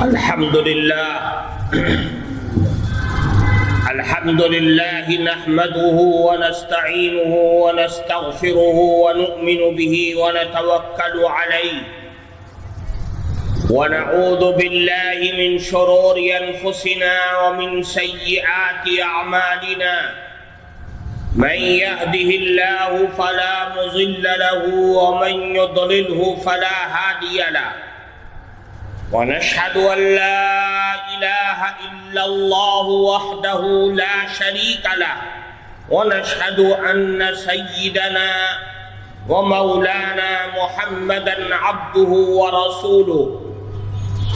الحمد لله نحمده ونستعينه ونستغفره ونؤمن به ونتوكل عليه ونعوذ بالله من شرور أنفسنا ومن سيئات أعمالنا من يهده الله فلا مضل له ومن يضلله فلا هادي له ونشهد أن لا إله إلا الله وحده لا شريك له ونشهد أن سيدنا ومولانا محمدا عبده ورسوله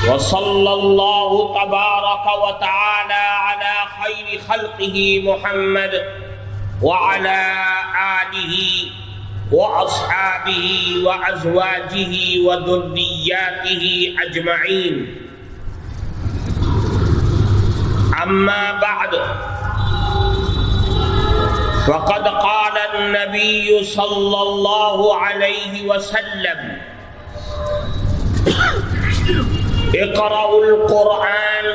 وصلى الله تبارك وتعالى على خير خلقه محمد وعلى آله وأصحابه وأزواجه وذرياته أجمعين أما بعد فقد قال النبي صلى الله عليه وسلم اقرأوا القرآن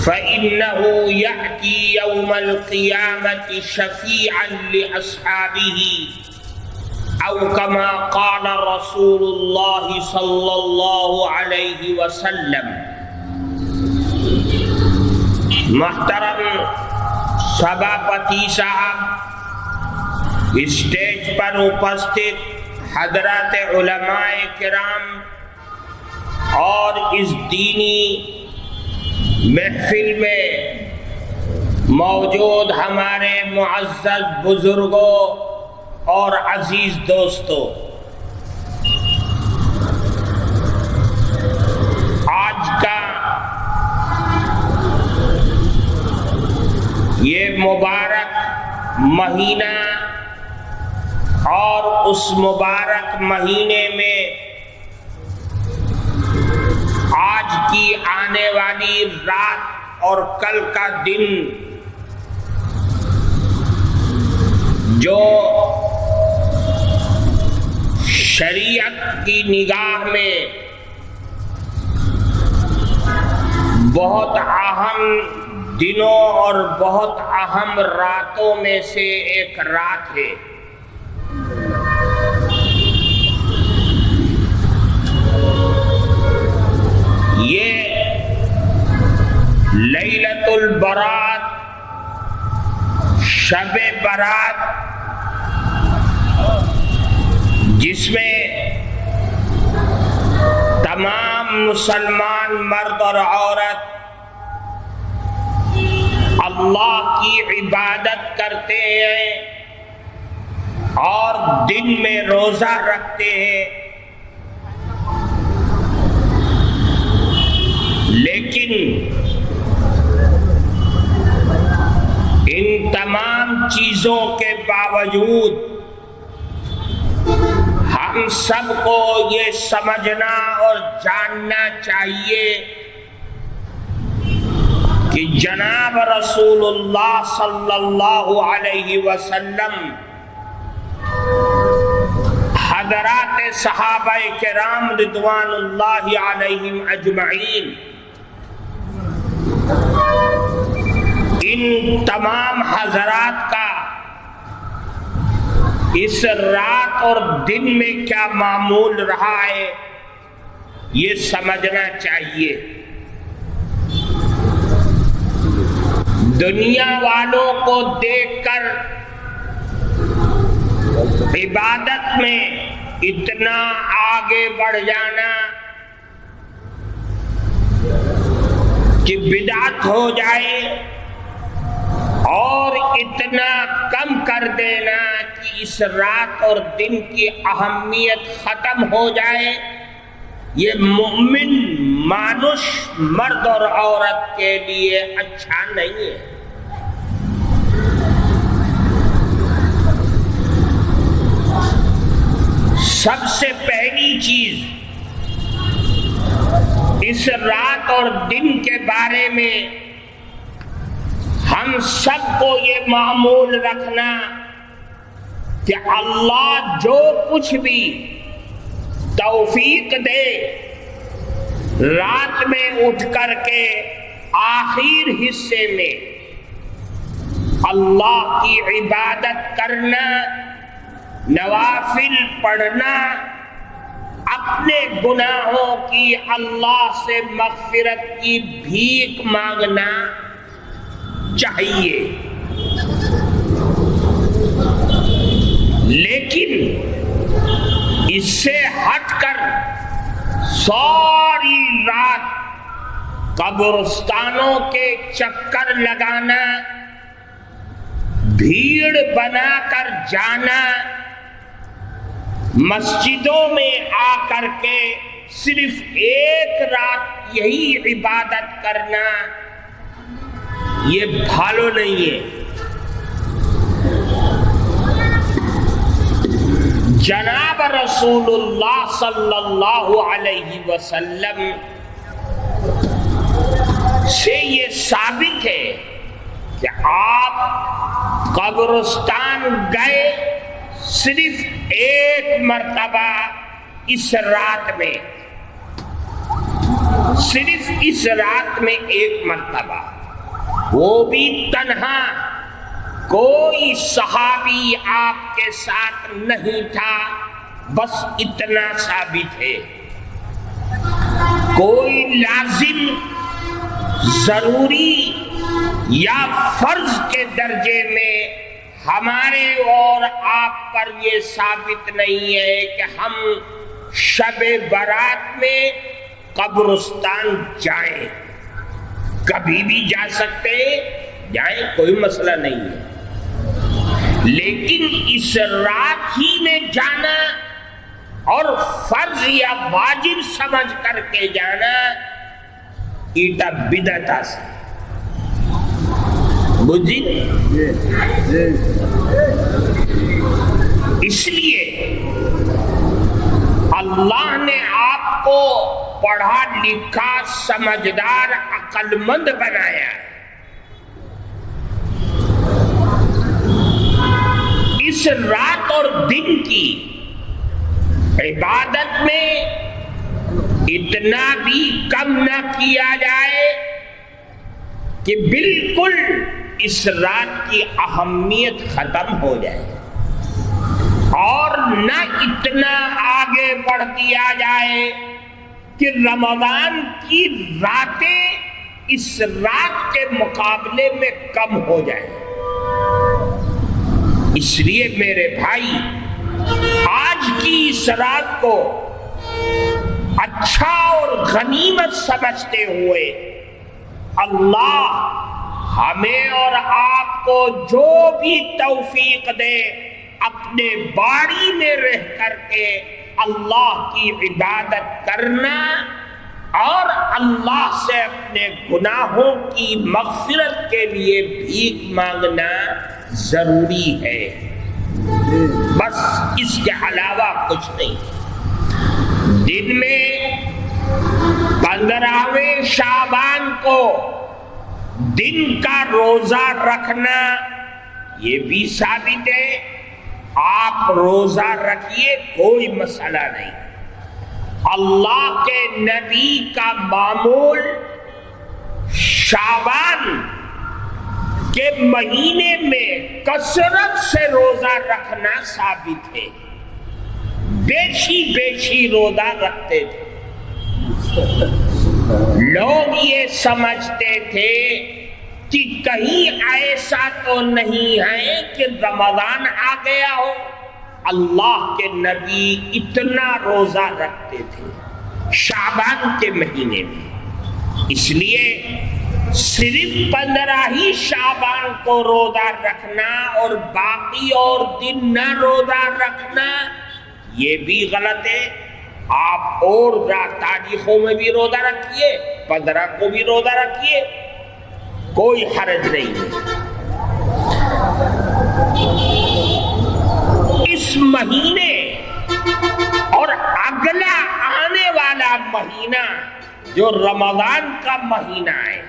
فإنه يأتي يوم القيامة شفيعا لأصحابه أو كما قال رسول الله صلى الله عليه وسلم. محترم سبھاپتی صاحب، اسٹیج پر اپستھت حضرات علماء کرام اور اس دینی محفل میں موجود ہمارے معزز بزرگوں اور عزیز دوستوں، آج کا یہ مبارک مہینہ اور اس مبارک مہینے میں آج کی آنے والی رات اور کل کا دن جو شریعت کی نگاہ میں بہت اہم دنوں اور بہت اہم راتوں میں سے ایک رات ہے، یہ لیلۃ البرات، شب برات، جس میں تمام مسلمان مرد اور عورت اللہ کی عبادت کرتے ہیں اور دن میں روزہ رکھتے ہیں، لیکن ان تمام چیزوں کے باوجود ہم سب کو یہ سمجھنا اور جاننا چاہیے کہ جناب رسول اللہ صلی اللہ علیہ وسلم حضرات صحابہ کرام رضوان اللہ علیہم اجمعین ان تمام حضرات کا اس رات اور دن میں کیا معمول رہا ہے یہ سمجھنا چاہیے۔ دنیا والوں کو دیکھ کر عبادت میں اتنا آگے بڑھ جانا کہ بدعت ہو جائے اور اتنا کم کر دینا کہ اس رات اور دن کی اہمیت ختم ہو جائے، یہ مومن مانوس مرد اور عورت کے لیے اچھا نہیں ہے۔ سب سے پہلی چیز اس رات اور دن کے بارے میں ہم سب کو یہ معمول رکھنا کہ اللہ جو کچھ بھی توفیق دے رات میں اٹھ کر کے آخر حصے میں اللہ کی عبادت کرنا، نوافل پڑھنا، اپنے گناہوں کی اللہ سے مغفرت کی بھیک مانگنا چاہیے۔ لیکن اس سے ہٹ کر ساری رات قبرستانوں کے چکر لگانا، بھیڑ بنا کر جانا، مسجدوں میں آ کر کے صرف ایک رات یہی عبادت کرنا، یہ بھالو نہیں ہے۔ جناب رسول اللہ صلی اللہ علیہ وسلم سے یہ ثابت ہے کہ آپ قبرستان گئے صرف ایک مرتبہ اس رات میں، صرف اس رات میں ایک مرتبہ، وہ بھی تنہا، کوئی صحابی آپ کے ساتھ نہیں تھا، بس اتنا ثابت ہے۔ کوئی لازم، ضروری یا فرض کے درجے میں ہمارے اور آپ پر یہ ثابت نہیں ہے کہ ہم شب برات میں قبرستان جائیں۔ کبھی بھی جا سکتے ہیں، جائیں، کوئی مسئلہ نہیں ہے، لیکن اس رات ہی میں جانا اور فرض یا واجب سمجھ کر کے جانا، ایٹا بدعت ہے۔ بجھی اس لیے اللہ نے آپ کو پڑھا لکھا، سمجھدار، عقل مند بنایا۔ اس رات اور دن کی عبادت میں اتنا بھی کم نہ کیا جائے کہ بالکل اس رات کی اہمیت ختم ہو جائے، اور نہ اتنا آگے بڑھ دیا جائے کہ رمضان کی راتیں اس رات کے مقابلے میں کم ہو جائیں۔ اس لیے میرے بھائی، آج کی اس رات کو اچھا اور غنیمت سمجھتے ہوئے اللہ ہمیں اور آپ کو جو بھی توفیق دے، اپنے باڑی میں رہ کر کے اللہ کی عبادت کرنا اور اللہ سے اپنے گناہوں کی مغفرت کے لیے بھیک مانگنا ضروری ہے، بس اس کے علاوہ کچھ نہیں۔ دن میں 15ویں شعبان کو دن کا روزہ رکھنا، یہ بھی ثابت ہے، آپ روزہ رکھیے، کوئی مسئلہ نہیں۔ اللہ کے نبی کا معمول شعبان کے مہینے میں کثرت سے روزہ رکھنا ثابت ہے، بیشی روزہ رکھتے تھے۔ لوگ یہ سمجھتے تھے کہ کہیں ایسا تو نہیں ہے کہ رمضان آ گیا ہو، اللہ کے نبی اتنا روزہ رکھتے تھے شعبان کے مہینے میں، اس لیے صرف 15 ہی شعبان کو روزہ رکھنا اور باقی اور دن نہ روزہ رکھنا یہ بھی غلط ہے۔ آپ اور تاریخوں میں بھی روزہ رکھیے، 15 کو بھی روزہ رکھیے، کوئی حرج نہیں ہے۔ اس مہینے اور اگلا آنے والا مہینہ جو رمضان کا مہینہ ہے،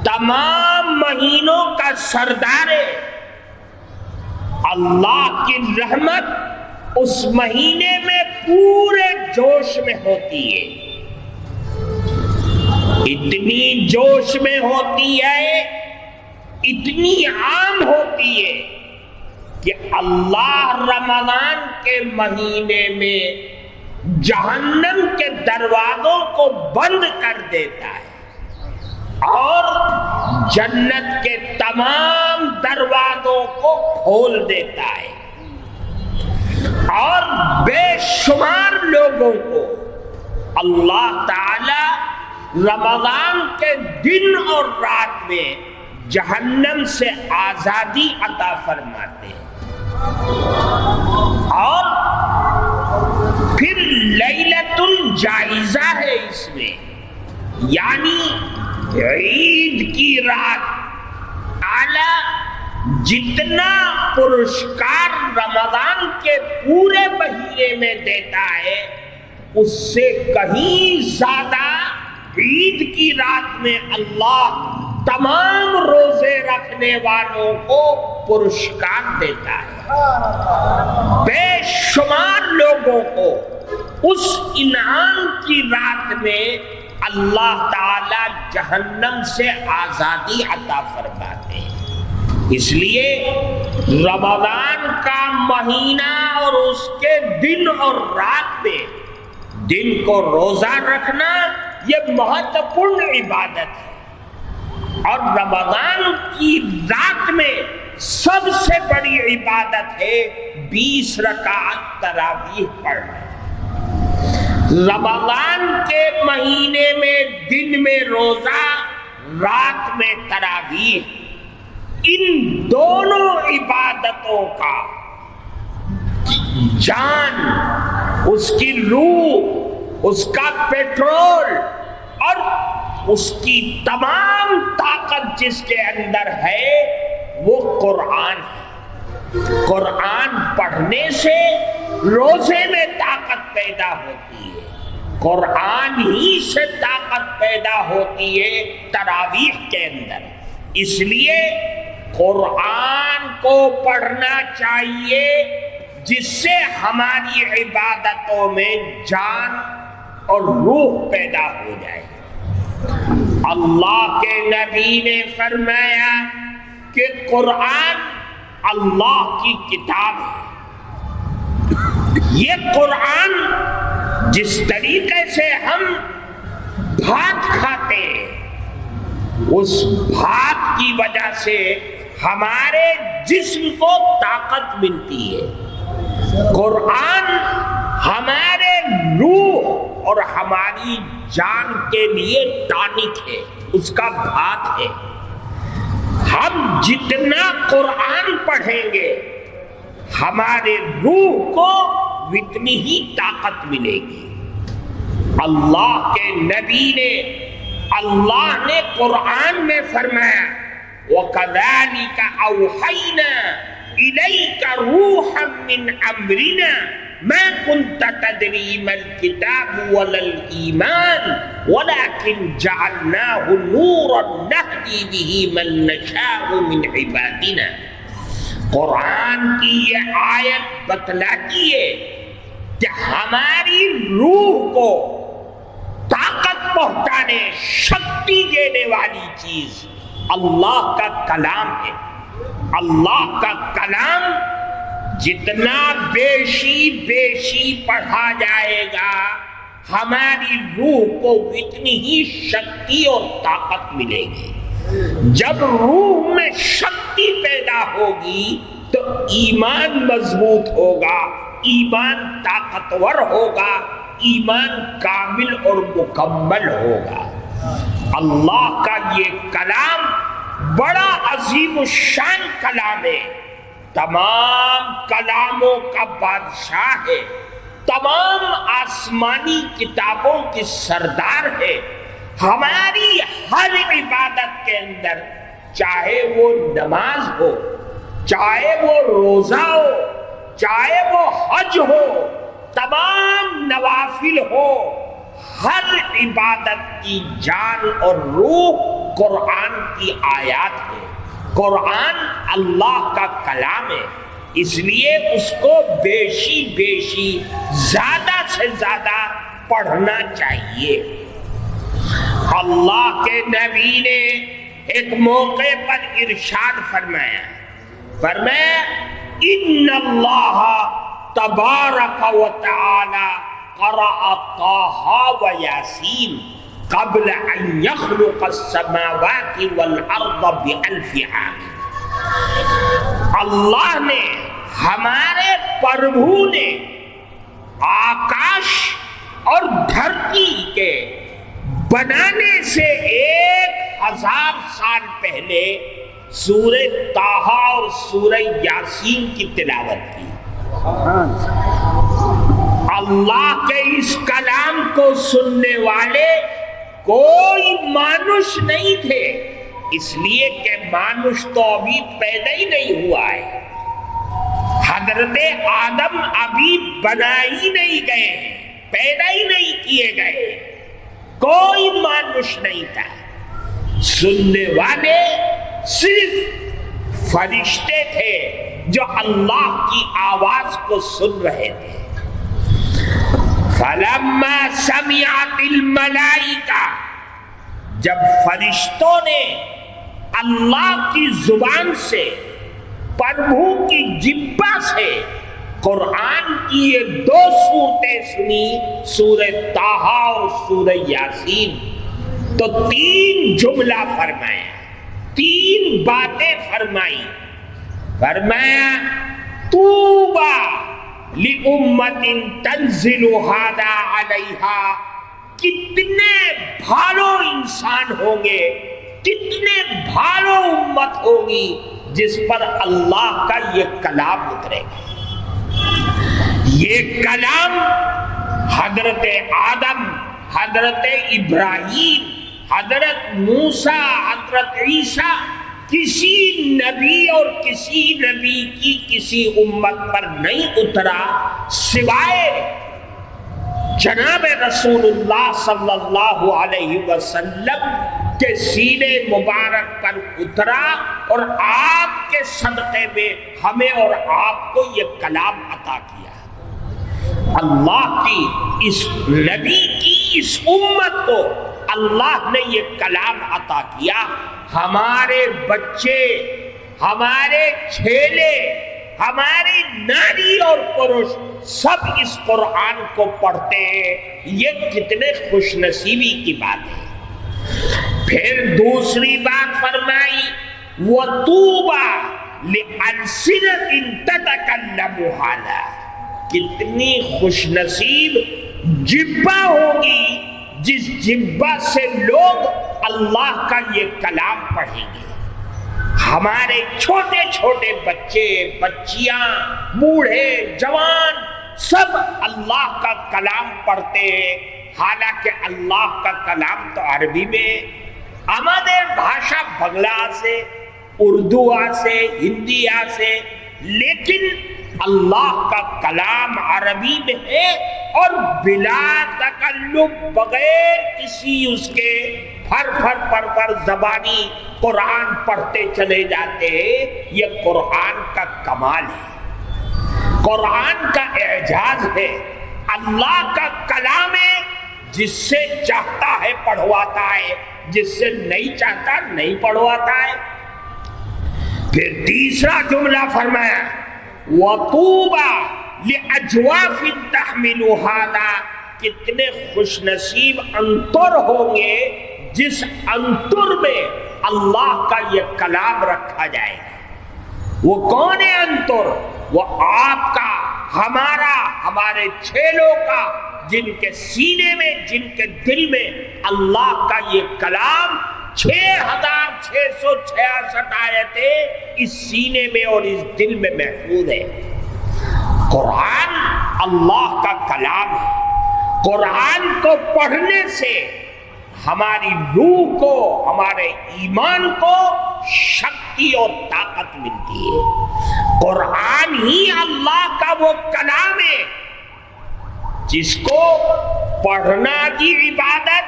تمام مہینوں کا سردار ہے۔ اللہ کی رحمت اس مہینے میں پورے جوش میں ہوتی ہے، اتنی جوش میں ہوتی ہے، اتنی عام ہوتی ہے کہ اللہ رمضان کے مہینے میں جہنم کے دروازوں کو بند کر دیتا ہے اور جنت کے تمام دروازوں کو کھول دیتا ہے، اور بے شمار لوگوں کو اللہ تعالی رمضان کے دن اور رات میں جہنم سے آزادی عطا فرماتے ہیں۔ اور پھر لیلۃ الجائزہ ہے اس میں، یعنی عید کی رات اعلی جتنا پرسکار رمضان کے پورے مہینے میں دیتا ہے اس سے کہیں زیادہ عید کی رات میں اللہ تمام روزے رکھنے والوں کو پرسکار دیتا ہے۔ بے شمار لوگوں کو اس انعام کی رات میں اللہ تعالی جہنم سے آزادی عطا فرماتے ہیں۔ اس لیے رمضان کا مہینہ اور اس کے دن اور رات میں دن کو روزہ رکھنا یہ مہتوپورن عبادت ہے، اور رمضان کی رات میں سب سے بڑی عبادت ہے 20 رکعت تراویح پڑھنا۔ رمضان کے مہینے میں دن میں روزہ، رات میں تراویح، ان دونوں عبادتوں کا جان، اس کی روح، اس کا پیٹرول اور اس کی تمام طاقت جس کے اندر ہے وہ قرآن ہے۔ قرآن پڑھنے سے روزے میں طاقت پیدا ہوتی ہے، قرآن ہی سے طاقت پیدا ہوتی ہے تراویح کے اندر۔ اس لیے قرآن کو پڑھنا چاہیے جس سے ہماری عبادتوں میں جان اور روح پیدا ہو جائے۔ اللہ کے نبی نے فرمایا کہ قرآن اللہ کی کتاب ہے۔ یہ قرآن جس طریقے سے ہم بھات کھاتے ہیں، اس بھات کی وجہ سے ہمارے جسم کو طاقت ملتی ہے۔ قرآن ہمارے روح اور ہماری جان کے لیے ٹانک ہے، اس کا بھات ہے۔ ہم جتنا قرآن پڑھیں گے ہمارے روح کو اتنی ہی طاقت ملے گی۔ اللہ کے نبی نے، اللہ نے قرآن میں فرمایا وَكَذَلِكَ أَوْحَيْنَا إِلَيْكَ رُوحًا مِّنْ أَمْرِنَا مَا كُنْتَ تَدْرِي مَا الْكِتَابُ وَلَا الْإِيمَانُ وَلَكِنْ جَعَلْنَاهُ نُورًا نَهْدِي بِهِ مَن نَّشَاءُ مِنْ عِبَادِنَا۔ قرآن کی یہ آیت بتلاتی ہے کہ ہماری روح کو طاقت پہنچانے، شکتی دینے والی چیز اللہ کا کلام ہے۔ اللہ کا کلام جتنا بیشی پڑھا جائے گا ہماری روح کو اتنی ہی شکتی اور طاقت ملے گی۔ جب روح میں شکتی پیدا ہوگی تو ایمان مضبوط ہوگا، ایمان طاقتور ہوگا، ایمان کامل اور مکمل ہوگا۔ اللہ کا یہ کلام بڑا عظیم الشان کلام ہے، تمام کلاموں کا بادشاہ ہے، تمام آسمانی کتابوں کی سردار ہے۔ ہماری ہر عبادت کے اندر، چاہے وہ نماز ہو، چاہے وہ روزہ ہو، چاہے وہ حج ہو، تمام نوافل ہو، ہر عبادت کی جان اور روح قرآن کی آیات ہے۔ قرآن اللہ کا کلام ہے، اس لیے اس کو بیشی زیادہ سے زیادہ پڑھنا چاہیے۔ اللہ کے نبی نے ایک موقع پر ارشاد فرمایا ان اللہ تبارک و تعالی قرأ طٰہٰ و یاسین قبل ان یخلق السماوات والارض بألف عام۔ اللہ نے، ہمارے پربھو نے آکاش اور دھرتی کے بنانے سے 1000 سال پہلے سورہ طٰہٰ اور سورہ یاسین کی تلاوت کی۔ اللہ کے اس کلام کو سننے والے کوئی مانوس نہیں تھے، اس لیے کہ مانوس تو ابھی پیدا ہی نہیں ہوا ہے، حضرت آدم ابھی بنا ہی نہیں گئے، پیدا ہی نہیں کیے گئے، کوئی مانوس نہیں تھا۔ سننے والے صرف فرشتے تھے جو اللہ کی آواز کو سن رہے تھے۔ فلما سمعت الملائکہ، جب فرشتوں نے اللہ کی زبان سے، پربھو کی جبہ سے قرآن کی یہ 2 صورتیں سنی، سورہ طٰہٰ اور سورہ یاسین، تو 3 جملہ فرمایا، 3 باتیں فرمائی۔ فرمایا طوبیٰ لِأُمَّةٍ تَنزِلُ هَذَا عَلَيْهَا، کتنے بھالو انسان ہوں گے، کتنے بھالو امت ہوگی جس پر اللہ کا یہ کلام اترے گا۔ یہ کلام حضرت آدم، حضرت ابراہیم، حضرت موسیٰ، حضرت عیسیٰ، کسی نبی اور کسی نبی کی کسی امت پر نہیں اترا سوائے جناب رسول اللہ صلی اللہ علیہ وسلم کے سینے مبارک پر اترا، اور آپ کے صدقے میں ہمیں اور آپ کو یہ کلام عطا کیا۔ اللہ کی اس نبی کی اس امت کو اللہ نے یہ کلام عطا کیا۔ ہمارے بچے، ہمارے چھیلے، ہماری ناری اور پروش سب اس قرآن کو پڑھتے ہیں، یہ کتنے خوش نصیبی کی بات ہے۔ پھر دوسری بات فرمائی وَطُوبَىٰ لِأَلْسِنَةٍ تَتَكَلَّمُ هَٰذَا، کتنی خوش نصیب جبہ ہوگی جس جبہ سے لوگ اللہ کا یہ کلام پڑھیں گے۔ ہمارے چھوٹے چھوٹے بچے، بچیاں، بوڑھے، جوان سب اللہ کا کلام پڑھتے ہیں، حالانکہ اللہ کا کلام تو عربی میں، ہمارے بھاشا بنگلہ سے، اردو سے، ہندی سے، لیکن اللہ کا کلام عربی میں ہے، اور بلا تکلف، بغیر کسی اس کے پھر زبانی قرآن پڑھتے چلے جاتے ہیں۔ یہ قرآن کا کمال ہے، قرآن کا اعجاز ہے، اللہ کا کلام ہے، جس سے چاہتا ہے پڑھواتا ہے، جس سے نہیں چاہتا نہیں پڑھواتا ہے۔ پھر تیسرا جملہ فرمایا وَطُوبَىٰ لِأَجْوَافٍ تَحْمِلُ هَٰذَا، کتنے خوش نصیب انتر ہوں گے جس انتر میں اللہ کا یہ کلام رکھا جائے گا۔ وہ کون ہے انتر؟ وہ آپ کا، ہمارا، ہمارے چھیلوں کا، جن کے سینے میں، جن کے دل میں اللہ کا یہ کلام 6666 آیتیں اس سینے میں اور اس دل میں محفوظ ہے۔ قرآن اللہ کا کلام ہے۔ قرآن کو پڑھنے سے ہماری روح کو، ہمارے ایمان کو شکتی اور طاقت ملتی ہے۔ قرآن ہی اللہ کا وہ کلام ہے جس کو پڑھنا کی عبادت،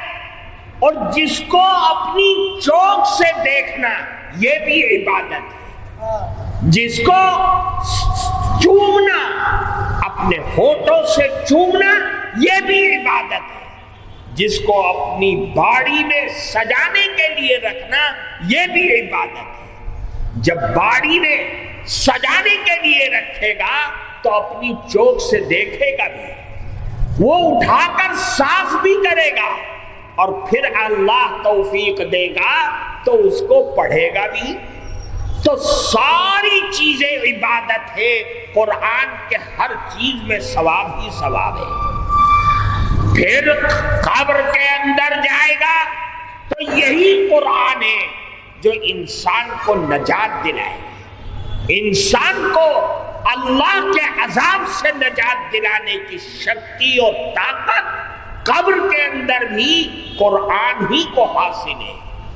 اور جس کو اپنی چوک سے دیکھنا یہ بھی عبادت ہے، جس کو چومنا، اپنے ہونٹوں سے چومنا یہ بھی عبادت ہے، جس کو اپنی باڑی میں سجانے کے لیے رکھنا یہ بھی عبادت ہے۔ جب باڑی میں سجانے کے لیے رکھے گا تو اپنی چوک سے دیکھے گا بھی، وہ اٹھا کر صاف بھی کرے گا، اور پھر اللہ توفیق دے گا تو اس کو پڑھے گا بھی۔ تو ساری چیزیں عبادت ہے، قرآن کے ہر چیز میں ثواب ہی ثواب ہے۔ پھر قبر کے اندر جائے گا تو یہی قرآن ہے جو انسان کو نجات دلائے، انسان کو اللہ کے عذاب سے نجات دلانے کی شکتی اور طاقت قبر کے اندر بھی قرآن ہی کو حاصل ہے۔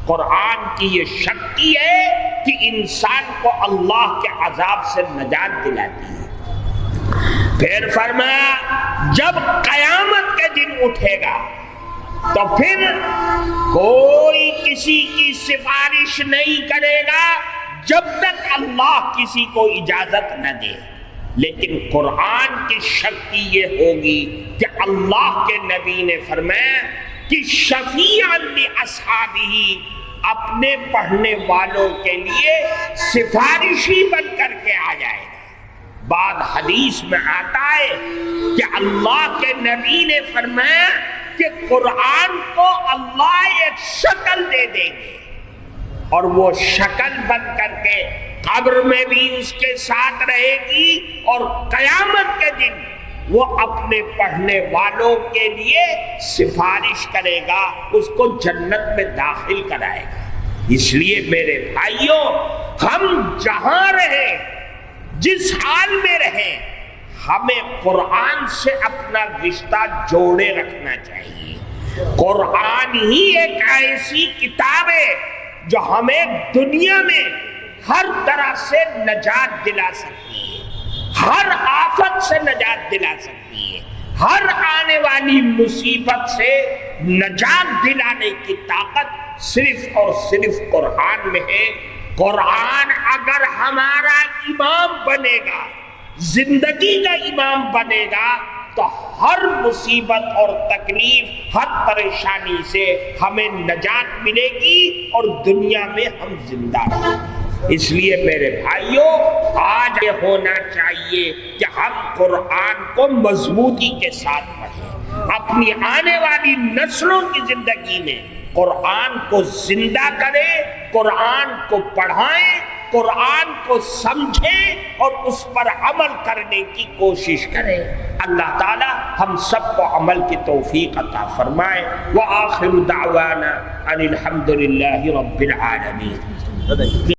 قرآن کی یہ شکتی ہے کہ انسان کو اللہ کے عذاب سے نجات دلاتی ہے۔ پھر فرمایا جب قیامت کے دن اٹھے گا تو پھر کوئی کسی کی سفارش نہیں کرے گا جب تک اللہ کسی کو اجازت نہ دے، لیکن قرآن کی شکتی یہ ہوگی کہ اللہ کے نبی نے فرمایا کہ شفیعا لاصحابہ، اپنے پڑھنے والوں کے لیے سفارشی بن کر کے آ جائے گا۔ بعد حدیث میں آتا ہے کہ اللہ کے نبی نے فرمایا کہ قرآن کو اللہ ایک شکل دے دیں گے، اور وہ شکل بن کر کے قبر میں بھی اس کے ساتھ رہے گی، اور قیامت کے دن وہ اپنے پڑھنے والوں کے لیے سفارش کرے گا، اس کو جنت میں داخل کرائے گا۔ اس لیے میرے بھائیوں، ہم جہاں رہیں، جس حال میں رہیں، ہمیں قرآن سے اپنا رشتہ جوڑے رکھنا چاہیے۔ قرآن ہی ایک ایسی کتاب ہے جو ہمیں دنیا میں ہر طرح سے نجات دلا سکتی ہے، ہر آفت سے نجات دلا سکتی ہے، ہر آنے والی مصیبت سے نجات دلانے کی طاقت صرف اور صرف قرآن میں ہے۔ قرآن اگر ہمارا امام بنے گا، زندگی کا امام بنے گا، تو ہر مصیبت اور تکلیف، ہر پریشانی سے ہمیں نجات ملے گی اور دنیا میں ہم زندہ رہیں گے۔ اس لیے میرے بھائیوں، آج یہ ہونا چاہیے کہ ہم قرآن کو مضبوطی کے ساتھ پڑھیں، اپنی آنے والی نسلوں کی زندگی میں قرآن کو زندہ کریں، قرآن کو پڑھائیں، قرآن کو سمجھیں اور اس پر عمل کرنے کی کوشش کریں۔ اللہ تعالی ہم سب کو عمل کی توفیق عطا فرمائے۔ وآخر دعوانا ان الحمد للہ رب العالمین۔